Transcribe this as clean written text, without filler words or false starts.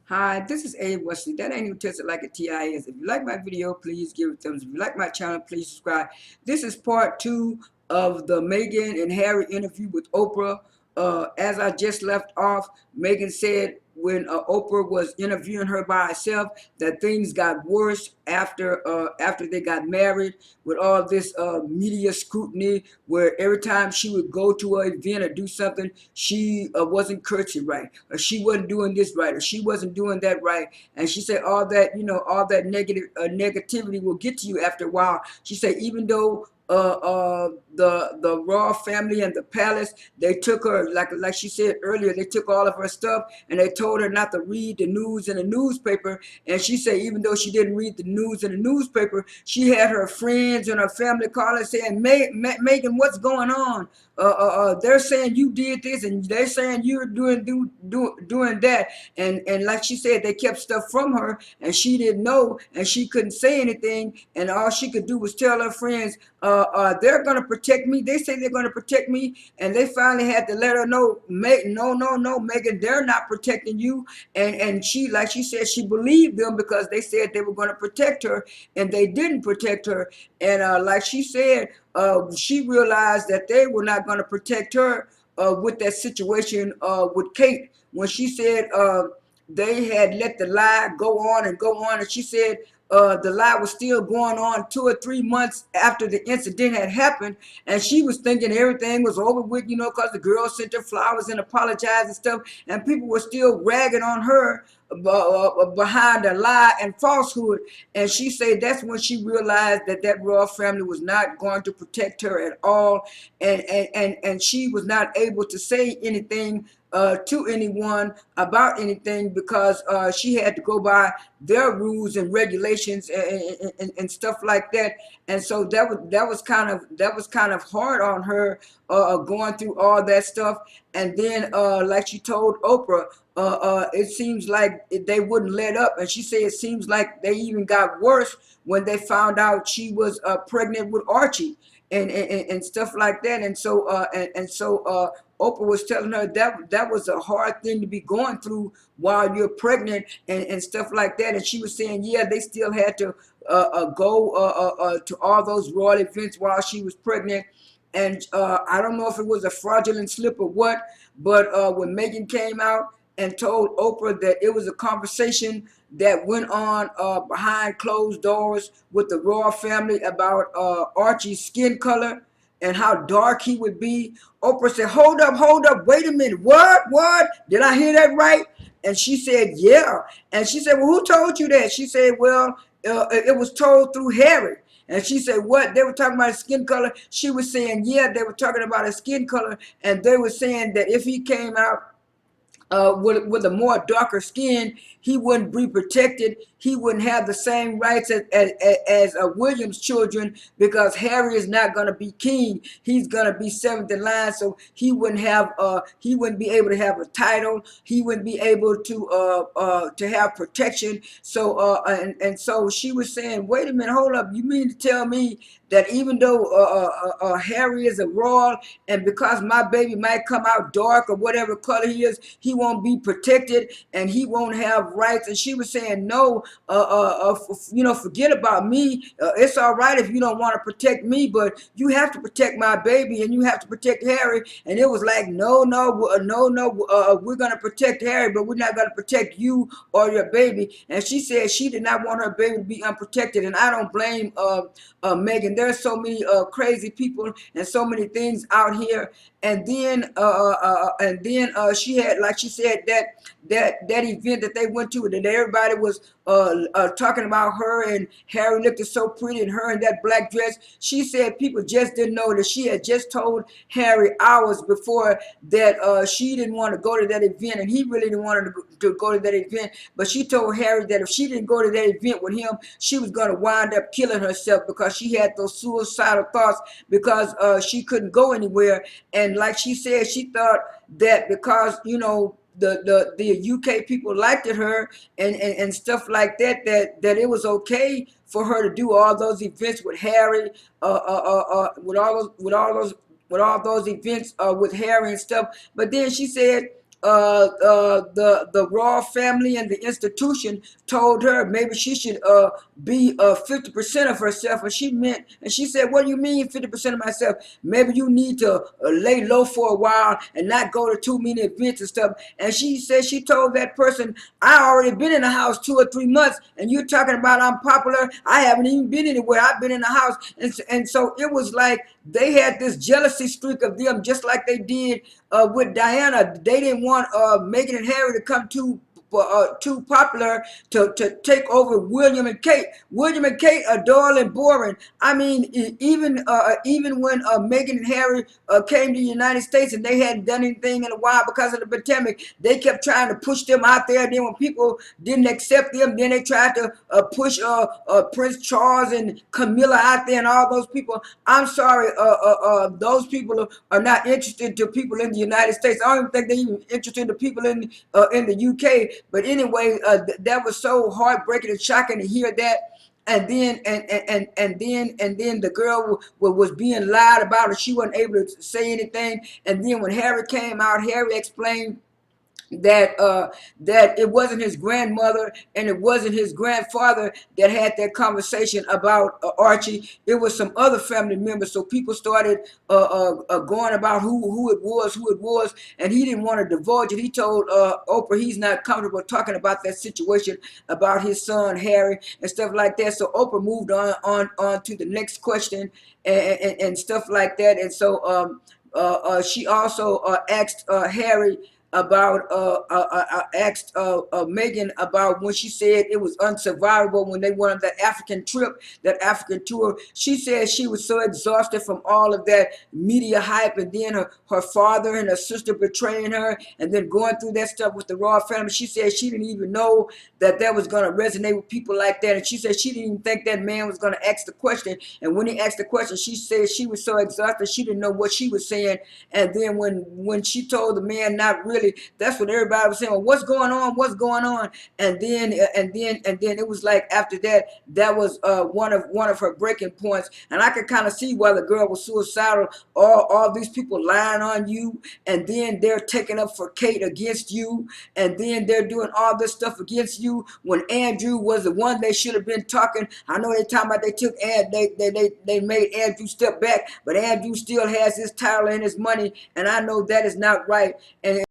Hi, this is Abe Wesley. That ain't even tested like a TIS. If you like my video, please give it thumbs. If you like my channel, please subscribe. This is part two of the Meghan and Harry interview with Oprah. As I just left off, Meghan said when Oprah was interviewing her by herself that things got worse after they got married, with all this media scrutiny, where every time she would go to an event or do something, she wasn't curtsy right, or she wasn't doing this right, or she wasn't doing that right. And she said all that, all that negativity will get to you after a while. She said even though the royal family and the palace, they took her, like she said earlier, they took all of her stuff and they told her not to read the news in the newspaper. And she said even though she didn't read the news in the newspaper, she had her friends and her family call her saying, Meghan, what's going on? They're saying you did this and they're saying you're doing that. And like she said, they kept stuff from her and she didn't know and she couldn't say anything, and all she could do was tell her friends, they're going to protect me. They say they're going to protect me. And they finally had to let her know, no, Meghan, they're not protecting you. And she, like she said, she believed them because they said they were going to protect her, and they didn't protect her. And like she said, she realized that they were not going to protect her with that situation with Kate, when she said they had let the lie go on and go on. And she said the lie was still going on 2 or 3 months after the incident had happened. And she was thinking everything was over with, because the girl sent her flowers and apologized and stuff. And people were still ragging on her behind a lie and falsehood. And she said that's when she realized that that royal family was not going to protect her at all. And she was not able to say anything to anyone about anything, because she had to go by their rules and regulations and stuff like that. And so that was kind of hard on her, going through all that stuff. And then like she told Oprah, it seems like they wouldn't let up. And she said it seems like they even got worse when they found out she was pregnant with Archie and stuff like that. And so Oprah was telling her that that was a hard thing to be going through while you're pregnant and stuff like that. And she was saying, yeah, they still had to go to all those royal events while she was pregnant. And I don't know if it was a fraudulent slip or what, but when Meghan came out and told Oprah that it was a conversation that went on behind closed doors with the royal family about Archie's skin color and how dark he would be. Oprah said, hold up, wait a minute. What? Did I hear that right? And she said, yeah. And she said, well, who told you that? She said, well, it was told through Harry. And she said, what? They were talking about his skin color? She was saying, yeah, they were talking about his skin color. And they were saying that if he came out with a more darker skin, he wouldn't be protected. He wouldn't have the same rights as William's children, because Harry is not going to be king. He's going to be seventh in line, so he wouldn't be able to have a title. He wouldn't be able to have protection. So and so she was saying, wait a minute, hold up. You mean to tell me that even though Harry is a royal, and because my baby might come out dark or whatever color he is, he won't be protected and he won't have rights? And she was saying, no, forget about me. It's all right if you don't want to protect me, but you have to protect my baby and you have to protect Harry. And it was like, no, we're going to protect Harry, but we're not going to protect you or your baby. And she said she did not want her baby to be unprotected. And I don't blame Meghan. There's so many crazy people and so many things out here. And then she had, like she said, that event that they went to, that everybody was talking about her, and Harry looked so pretty in her in that black dress. She said people just didn't know that she had just told Harry hours before that she didn't want to go to that event, and he really didn't want to go to that event. But she told Harry that if she didn't go to that event with him, she was going to wind up killing herself, because she had those suicidal thoughts, because she couldn't go anywhere. And like she said, she thought that because the UK people liked her and stuff like that it was okay for her to do all those events with Harry, with all those events with Harry and stuff. But then she said the royal family and the institution told her maybe she should be 50% of herself, and she said, "What do you mean 50% of myself? Maybe you need to lay low for a while and not go to too many events and stuff." And she said she told that person, "I already been in the house 2 or 3 months, and you're talking about I'm popular. I haven't even been anywhere. I've been in the house." And so it was like they had this jealousy streak of them, just like they did with Diana. They didn't want Meghan and Harry to come too popular to take over William and Kate. William and Kate are dull and boring. I mean, even when Meghan and Harry came to the United States and they hadn't done anything in a while because of the pandemic, they kept trying to push them out there. Then when people didn't accept them, then they tried to push Prince Charles and Camilla out there and all those people. I'm sorry, those people are not interested to people in the United States. I don't even think they're even interested to people in the UK. But anyway, that was so heartbreaking and shocking to hear that. And then and then the girl was being lied about, and she wasn't able to say anything. And then when Harry came out, Harry explained that it wasn't his grandmother and it wasn't his grandfather that had that conversation about Archie. It was some other family members. So people started going about who it was, and he didn't want to divulge it. He told Oprah he's not comfortable talking about that situation about his son Harry and stuff like that. So Oprah moved on to the next question and stuff like that. And so she also asked Harry about asked Meghan about when she said it was unsurvivable when they went on that African trip, that African tour. She said she was so exhausted from all of that media hype, and then her father and her sister betraying her, and then going through that stuff with the royal family. She said she didn't even know that was going to resonate with people like that, and she said she didn't even think that man was going to ask the question. And when he asked the question, she said she was so exhausted she didn't know what she was saying. And then when she told the man not really, that's what everybody was saying. Well, what's going on? What's going on? And then it was like after that, that was one of her breaking points. And I could kind of see why the girl was suicidal. All these people lying on you, and then they're taking up for Kate against you, and then they're doing all this stuff against you when Andrew was the one they should have been talking. I know they talking about they made Andrew step back, but Andrew still has his title and his money, and I know that is not right. And